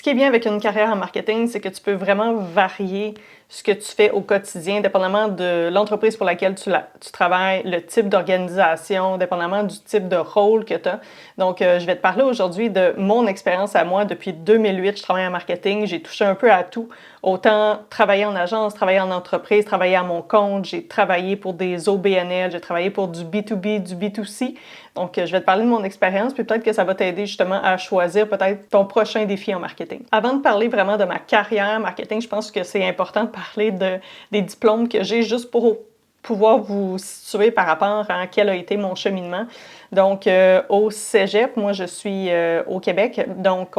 Ce qui est bien avec une carrière en marketing, c'est que tu peux vraiment varier ce que tu fais au quotidien, dépendamment de l'entreprise pour laquelle tu travailles, le type d'organisation, dépendamment du type de rôle que tu as. Donc, je vais te parler aujourd'hui de mon expérience à moi. Depuis 2008, je travaille en marketing. J'ai touché un peu à tout. Autant travailler en agence, travailler en entreprise, travailler à mon compte. J'ai travaillé pour des OBNL, j'ai travaillé pour du B2B, du B2C. Donc, je vais te parler de mon expérience, puis peut-être que ça va t'aider justement à choisir peut-être ton prochain défi en marketing. Avant de parler vraiment de ma carrière marketing, je pense que c'est important de parler des diplômes que j'ai juste pour pouvoir vous situer par rapport à quel a été mon cheminement. Donc, au cégep, moi, je suis au Québec. Donc,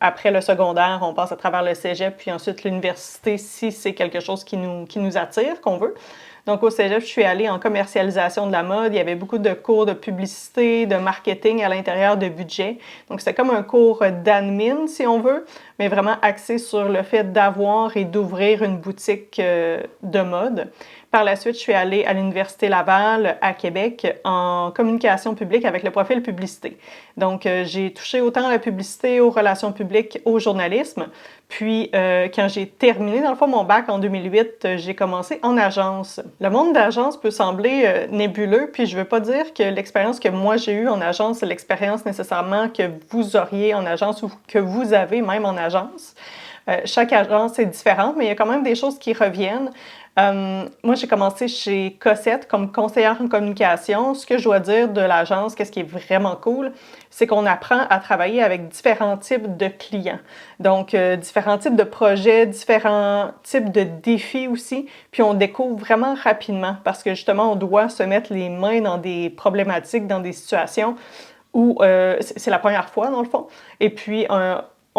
après le secondaire, on passe à travers le cégep, puis ensuite l'université, si c'est quelque chose qui nous attire, qu'on veut. Donc, au cégep, je suis allée en commercialisation de la mode. Il y avait beaucoup de cours de publicité, de marketing à l'intérieur de budget. Donc, c'était comme un cours d'admin, si on veut, mais vraiment axé sur le fait d'avoir et d'ouvrir une boutique de mode. Par la suite, je suis allée à l'Université Laval à Québec en communication publique avec le profil publicité. Donc, j'ai touché autant à la publicité, aux relations publiques, au journalisme. Puis, quand j'ai terminé, dans le fond, mon bac en 2008, j'ai commencé en agence. Le monde d'agence peut sembler nébuleux, puis je ne veux pas dire que l'expérience que moi j'ai eue en agence, c'est l'expérience nécessairement que vous auriez en agence ou que vous avez même en agence. Chaque agence est différente, mais il y a quand même des choses qui reviennent. Moi, j'ai commencé chez Cossette comme conseillère en communication. Ce que je dois dire de l'agence, qu'est-ce qui est vraiment cool, c'est qu'on apprend à travailler avec différents types de clients. Donc, différents types de projets, différents types de défis aussi. Puis, on découvre vraiment rapidement parce que justement, on doit se mettre les mains dans des problématiques, dans des situations où c'est la première fois, dans le fond. Et puis,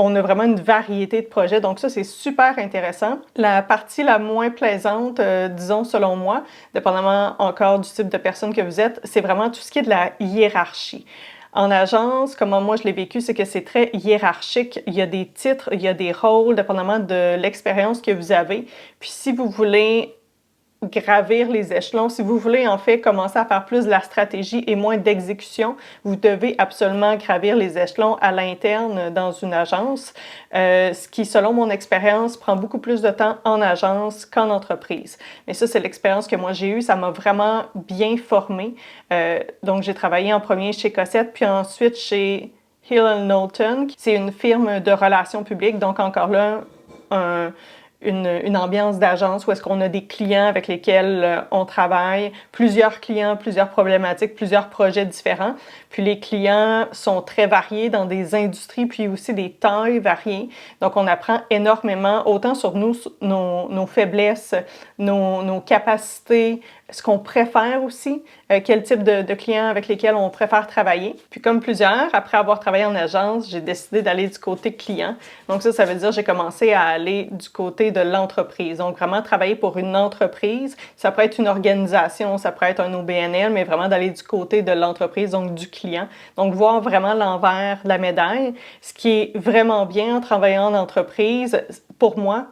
on a vraiment une variété de projets, donc ça, c'est super intéressant. La partie la moins plaisante, disons selon moi, dépendamment encore du type de personne que vous êtes, c'est vraiment tout ce qui est de la hiérarchie. En agence, comment moi je l'ai vécu, c'est que c'est très hiérarchique. Il y a des titres, il y a des rôles, dépendamment de l'expérience que vous avez. Puis si vous voulez gravir les échelons. Si vous voulez en fait commencer à faire plus de la stratégie et moins d'exécution, vous devez absolument gravir les échelons à l'interne dans une agence, ce qui, selon mon expérience, prend beaucoup plus de temps en agence qu'en entreprise. Mais ça, c'est l'expérience que moi j'ai eue. Ça m'a vraiment bien formée. Donc, j'ai travaillé en premier chez Cossette, puis ensuite chez Hill & Knowlton. C'est une firme de relations publiques, donc encore là, une ambiance d'agence où est-ce qu'on a des clients avec lesquels on travaille, plusieurs clients, plusieurs problématiques, plusieurs projets différents. Puis les clients sont très variés dans des industries, puis aussi des tailles variées. Donc on apprend énormément, autant sur nous, nos faiblesses, nos capacités, ce qu'on préfère aussi, quel type de clients avec lesquels on préfère travailler. Puis comme plusieurs, après avoir travaillé en agence, j'ai décidé d'aller du côté client. Donc ça veut dire que j'ai commencé à aller du côté de l'entreprise. Donc vraiment travailler pour une entreprise, ça peut être une organisation, ça peut être un OBNL, mais vraiment d'aller du côté de l'entreprise, donc du client. Donc voir vraiment l'envers de la médaille. Ce qui est vraiment bien en travaillant en entreprise, pour moi,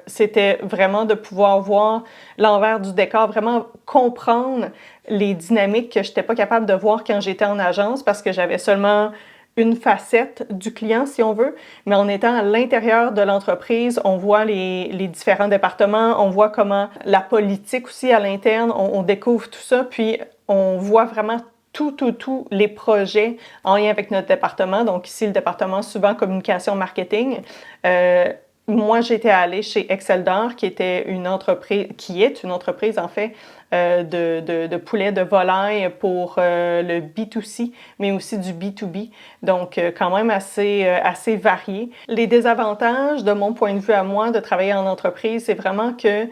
c'était vraiment de pouvoir voir l'envers du décor, vraiment comprendre les dynamiques que je n'étais pas capable de voir quand j'étais en agence parce que j'avais seulement une facette du client, si on veut, mais en étant à l'intérieur de l'entreprise, on voit les différents départements, on voit comment la politique aussi à l'interne, on découvre tout ça, puis on voit vraiment tous les projets en lien avec notre département. Donc ici, le département souvent communication marketing. Moi, j'étais allée chez Exceldor, qui est une entreprise en fait de poulet de volaille pour le B2C, mais aussi du B2B. Donc, quand même assez varié. Les désavantages, de mon point de vue à moi, de travailler en entreprise, c'est vraiment que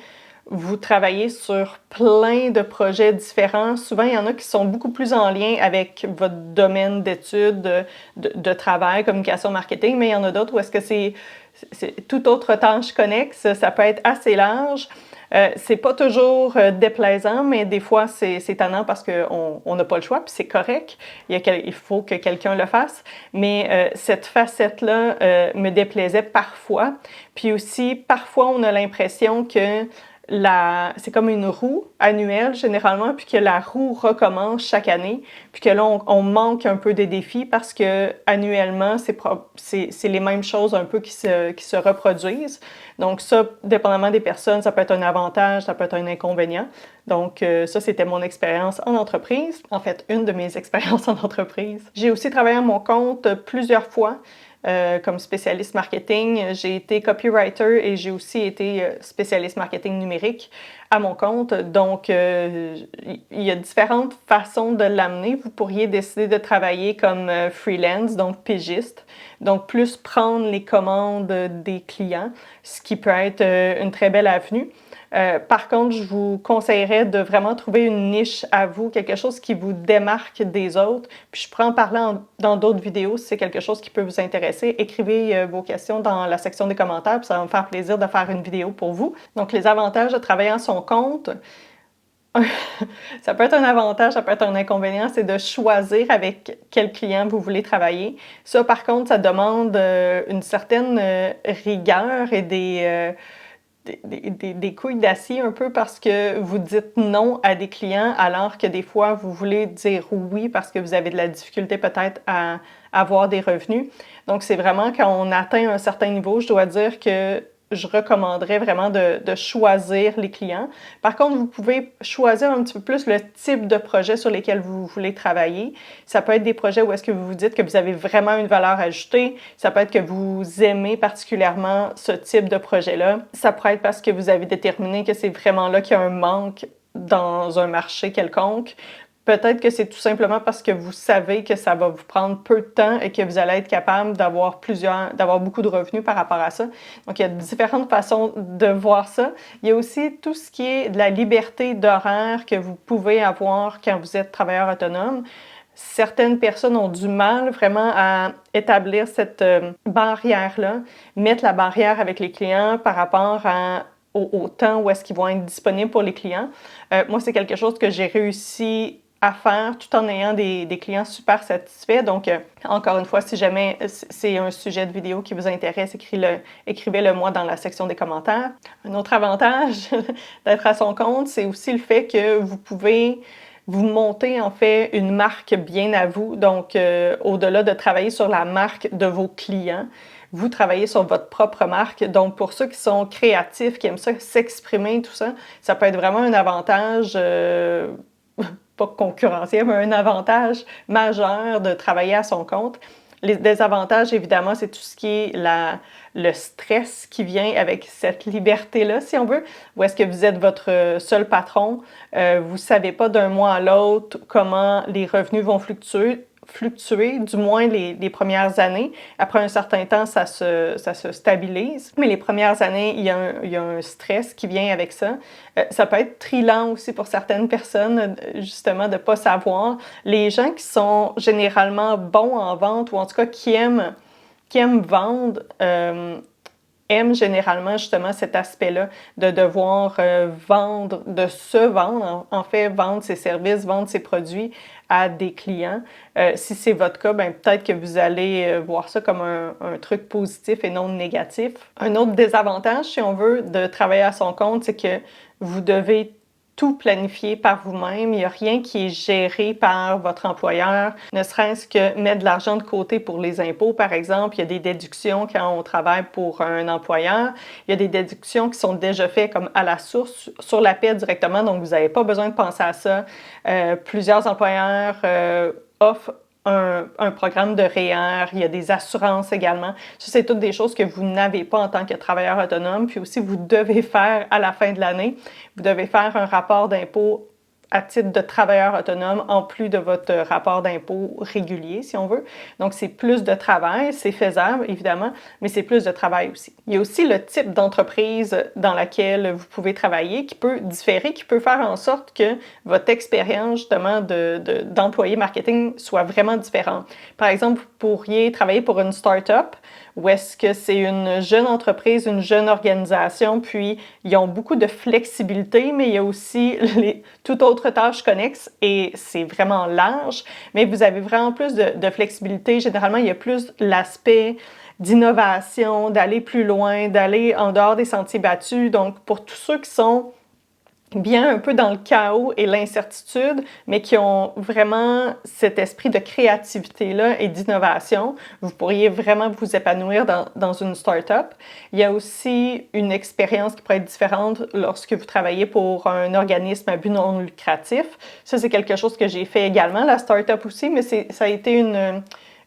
vous travaillez sur plein de projets différents. Souvent, il y en a qui sont beaucoup plus en lien avec votre domaine d'études, de travail, communication, marketing, mais il y en a d'autres où est-ce que c'est toute autre tâche connexe. Ça peut être assez large. C'est pas toujours déplaisant, mais des fois, c'est tannant parce qu'on n'a pas le choix, puis c'est correct. Il faut que quelqu'un le fasse. Mais cette facette-là me déplaisait parfois. Puis aussi, parfois, on a l'impression que c'est comme une roue annuelle généralement, puis que la roue recommence chaque année, puis que là, on manque un peu des défis parce que annuellement, c'est les mêmes choses un peu qui se reproduisent. Donc ça, dépendamment des personnes, ça peut être un avantage, ça peut être un inconvénient. Donc ça, c'était mon expérience en entreprise. En fait, une de mes expériences en entreprise. J'ai aussi travaillé à mon compte plusieurs fois. Comme spécialiste marketing. J'ai été copywriter et j'ai aussi été spécialiste marketing numérique à mon compte. Donc, il y a différentes façons de l'amener. Vous pourriez décider de travailler comme freelance, donc pigiste. Donc, plus prendre les commandes des clients, ce qui peut être une très belle avenue. Par contre, je vous conseillerais de vraiment trouver une niche à vous, quelque chose qui vous démarque des autres. Puis je pourrais en parler dans d'autres vidéos si c'est quelque chose qui peut vous intéresser. Écrivez vos questions dans la section des commentaires, puis ça va me faire plaisir de faire une vidéo pour vous. Donc, les avantages de travailler à son compte, ça peut être un avantage, ça peut être un inconvénient, c'est de choisir avec quel client vous voulez travailler. Ça, par contre, ça demande une certaine rigueur et des couilles d'acier un peu parce que vous dites non à des clients alors que des fois vous voulez dire oui parce que vous avez de la difficulté peut-être à avoir des revenus. Donc c'est vraiment quand on atteint un certain niveau, je dois dire que je recommanderais vraiment de choisir les clients. Par contre, vous pouvez choisir un petit peu plus le type de projet sur lesquels vous voulez travailler. Ça peut être des projets où est-ce que vous vous dites que vous avez vraiment une valeur ajoutée. Ça peut être que vous aimez particulièrement ce type de projet-là. Ça pourrait être parce que vous avez déterminé que c'est vraiment là qu'il y a un manque dans un marché quelconque. Peut-être que c'est tout simplement parce que vous savez que ça va vous prendre peu de temps et que vous allez être capable d'avoir beaucoup de revenus par rapport à ça. Donc, il y a différentes façons de voir ça. Il y a aussi tout ce qui est de la liberté d'horaire que vous pouvez avoir quand vous êtes travailleur autonome. Certaines personnes ont du mal vraiment à établir cette barrière-là, mettre la barrière avec les clients par rapport au temps où est-ce qu'ils vont être disponibles pour les clients. Moi, c'est quelque chose que j'ai réussi à faire tout en ayant des clients super satisfaits. Donc, encore une fois, si jamais c'est un sujet de vidéo qui vous intéresse, écrivez-le moi dans la section des commentaires. Un autre avantage d'être à son compte, c'est aussi le fait que vous pouvez vous monter en fait une marque bien à vous. Donc, au-delà de travailler sur la marque de vos clients, vous travaillez sur votre propre marque. Donc, pour ceux qui sont créatifs, qui aiment ça s'exprimer, tout ça, ça peut être vraiment un avantage pas concurrentiel, mais un avantage majeur de travailler à son compte. Les désavantages, évidemment, c'est tout ce qui est le stress qui vient avec cette liberté-là, si on veut, où est-ce que vous êtes votre seul patron, vous ne savez pas d'un mois à l'autre comment les revenus vont fluctuer, du moins les premières années. Après un certain temps, ça se stabilise. Mais les premières années, il y a un stress qui vient avec ça. Ça peut être trilant aussi pour certaines personnes, justement, de ne pas savoir. Les gens qui sont généralement bons en vente, ou en tout cas qui aiment vendre, aiment généralement justement cet aspect-là de devoir vendre, de se vendre, en fait, vendre ses services, vendre ses produits à des clients. Si c'est votre cas, ben, peut-être que vous allez voir ça comme un truc positif et non négatif. Un autre désavantage, si on veut, de travailler à son compte, c'est que vous devez tout planifier par vous-même. Il n'y a rien qui est géré par votre employeur, ne serait-ce que mettre de l'argent de côté pour les impôts, par exemple. Il y a des déductions quand on travaille pour un employeur. Il y a des déductions qui sont déjà faites comme à la source, sur la paie directement, donc vous n'avez pas besoin de penser à ça. Plusieurs employeurs offrent un programme de REER, il y a des assurances également. Ça, c'est toutes des choses que vous n'avez pas en tant que travailleur autonome. Puis aussi, vous devez faire à la fin de l'année, vous devez faire un rapport d'impôt à titre de travailleur autonome en plus de votre rapport d'impôt régulier, si on veut. Donc, c'est plus de travail, c'est faisable, évidemment, mais c'est plus de travail aussi. Il y a aussi le type d'entreprise dans laquelle vous pouvez travailler qui peut différer, qui peut faire en sorte que votre expérience, justement, d'employé marketing soit vraiment différente. Par exemple, vous pourriez travailler pour une start-up où est-ce que c'est une jeune entreprise, une jeune organisation, puis ils ont beaucoup de flexibilité, mais il y a aussi toute autre tâche connexe et c'est vraiment large, mais vous avez vraiment plus de flexibilité. Généralement, il y a plus l'aspect d'innovation, d'aller plus loin, d'aller en dehors des sentiers battus. Donc, pour tous ceux qui sont bien un peu dans le chaos et l'incertitude, mais qui ont vraiment cet esprit de créativité-là et d'innovation. Vous pourriez vraiment vous épanouir dans une start-up. Il y a aussi une expérience qui pourrait être différente lorsque vous travaillez pour un organisme à but non lucratif. Ça, c'est quelque chose que j'ai fait également, la start-up aussi, mais ça a été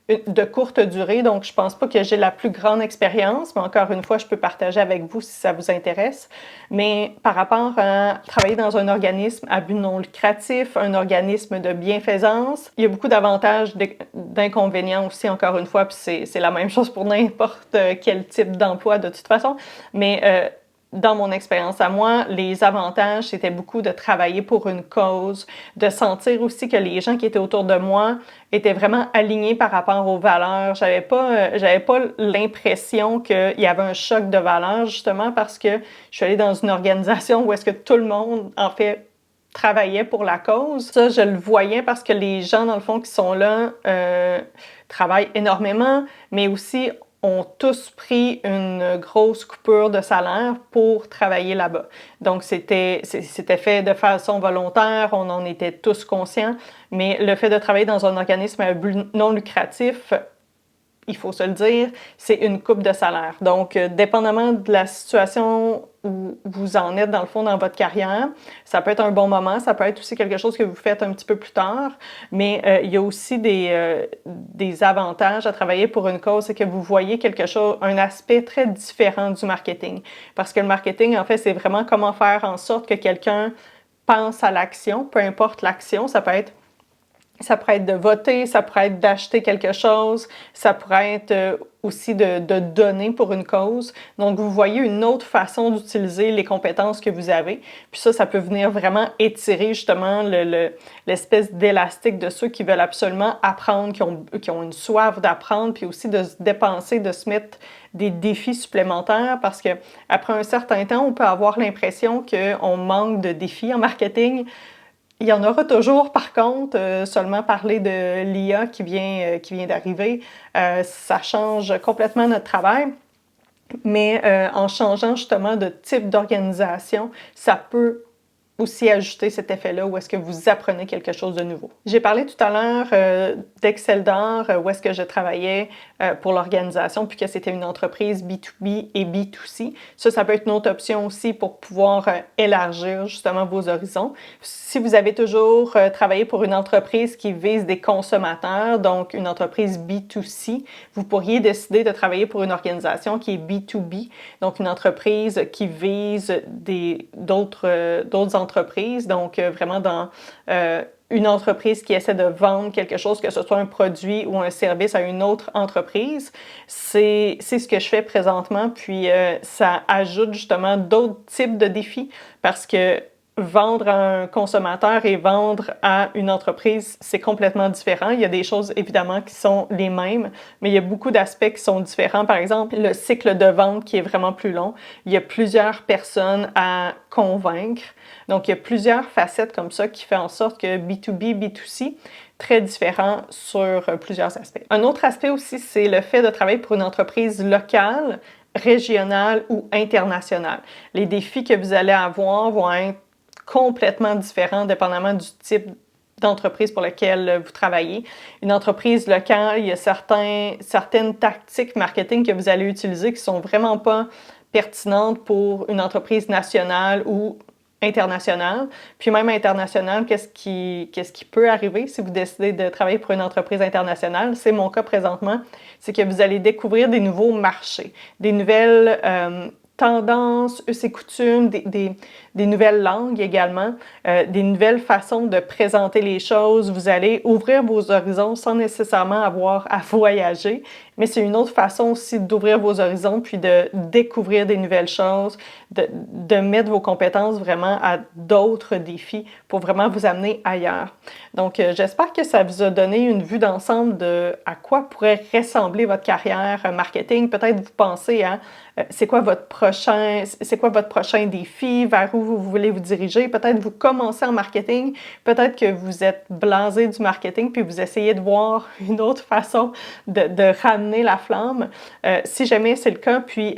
de courte durée, donc je pense pas que j'ai la plus grande expérience, mais encore une fois, je peux partager avec vous si ça vous intéresse. Mais par rapport à travailler dans un organisme à but non lucratif, un organisme de bienfaisance, il y a beaucoup d'avantages, d'inconvénients aussi, encore une fois, puis c'est la même chose pour n'importe quel type d'emploi de toute façon, mais dans mon expérience à moi, les avantages, c'était beaucoup de travailler pour une cause, de sentir aussi que les gens qui étaient autour de moi étaient vraiment alignés par rapport aux valeurs. J'avais pas l'impression qu'il y avait un choc de valeurs, justement, parce que je suis allée dans une organisation où est-ce que tout le monde, en fait, travaillait pour la cause. Ça, je le voyais parce que les gens, dans le fond, qui sont là, travaillent énormément, mais aussi ont tous pris une grosse coupure de salaire pour travailler là-bas. Donc, c'était fait de façon volontaire, on en était tous conscients, mais le fait de travailler dans un organisme à but non lucratif, il faut se le dire, c'est une coupe de salaire. Donc, dépendamment de la situation où vous en êtes, dans le fond, dans votre carrière, ça peut être un bon moment, ça peut être aussi quelque chose que vous faites un petit peu plus tard, mais il y a aussi des avantages à travailler pour une cause, c'est que vous voyez quelque chose, un aspect très différent du marketing. Parce que le marketing, en fait, c'est vraiment comment faire en sorte que quelqu'un pense à l'action, peu importe l'action, ça peut être de voter, ça pourrait être d'acheter quelque chose, ça pourrait être aussi de donner pour une cause. Donc, vous voyez une autre façon d'utiliser les compétences que vous avez. Puis ça peut venir vraiment étirer justement l'espèce d'élastique de ceux qui veulent absolument apprendre, qui ont une soif d'apprendre, puis aussi de se dépenser, de se mettre des défis supplémentaires parce que après un certain temps, on peut avoir l'impression qu'on manque de défis en marketing. Il y en aura toujours, par contre, seulement parler de l'IA qui vient d'arriver, ça change complètement notre travail, mais en changeant justement de type d'organisation, ça peut aussi ajouter cet effet-là où est-ce que vous apprenez quelque chose de nouveau. J'ai parlé tout à l'heure d'Excel d'or, où est-ce que je travaillais pour l'organisation, puis que c'était une entreprise B2B et B2C. Ça peut être une autre option aussi pour pouvoir élargir justement vos horizons. Si vous avez toujours travaillé pour une entreprise qui vise des consommateurs, donc une entreprise B2C, vous pourriez décider de travailler pour une organisation qui est B2B, donc une entreprise qui vise d'autres entreprises, donc vraiment dans une entreprise qui essaie de vendre quelque chose, que ce soit un produit ou un service à une autre entreprise. C'est ce que je fais présentement, puis ça ajoute justement d'autres types de défis parce que vendre à un consommateur et vendre à une entreprise, c'est complètement différent. Il y a des choses évidemment qui sont les mêmes, mais il y a beaucoup d'aspects qui sont différents. Par exemple, le cycle de vente qui est vraiment plus long. Il y a plusieurs personnes à convaincre. Donc, il y a plusieurs facettes comme ça qui fait en sorte que B2B, B2C, très différent sur plusieurs aspects. Un autre aspect aussi, c'est le fait de travailler pour une entreprise locale, régionale ou internationale. Les défis que vous allez avoir vont être complètement différent dépendamment du type d'entreprise pour laquelle vous travaillez. Une entreprise locale, il y a certaines tactiques marketing que vous allez utiliser qui sont vraiment pas pertinentes pour une entreprise nationale ou internationale. Puis même internationale, qu'est-ce qui peut arriver si vous décidez de travailler pour une entreprise internationale? C'est mon cas présentement, c'est que vous allez découvrir des nouveaux marchés, des nouvelles tendances, us et coutumes, des nouvelles langues également, des nouvelles façons de présenter les choses. Vous allez ouvrir vos horizons sans nécessairement avoir à voyager, mais c'est une autre façon aussi d'ouvrir vos horizons puis de découvrir des nouvelles choses, de mettre vos compétences vraiment à d'autres défis pour vraiment vous amener ailleurs. Donc, j'espère que ça vous a donné une vue d'ensemble de à quoi pourrait ressembler votre carrière marketing. Peut-être vous pensez à c'est quoi votre prochain défi, vers où vous voulez vous diriger. Peut-être vous commencez en marketing, peut-être que vous êtes blasé du marketing puis vous essayez de voir une autre façon de ramener ramener la flamme. Si jamais c'est le cas, puis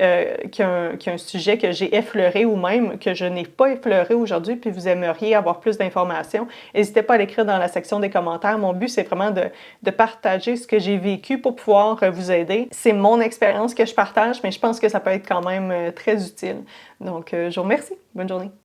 qu'il y a un sujet que j'ai effleuré ou même que je n'ai pas effleuré aujourd'hui, puis vous aimeriez avoir plus d'informations, n'hésitez pas à l'écrire dans la section des commentaires. Mon but, c'est vraiment de partager ce que j'ai vécu pour pouvoir vous aider. C'est mon expérience que je partage, mais je pense que ça peut être quand même très utile. Donc, je vous remercie. Bonne journée.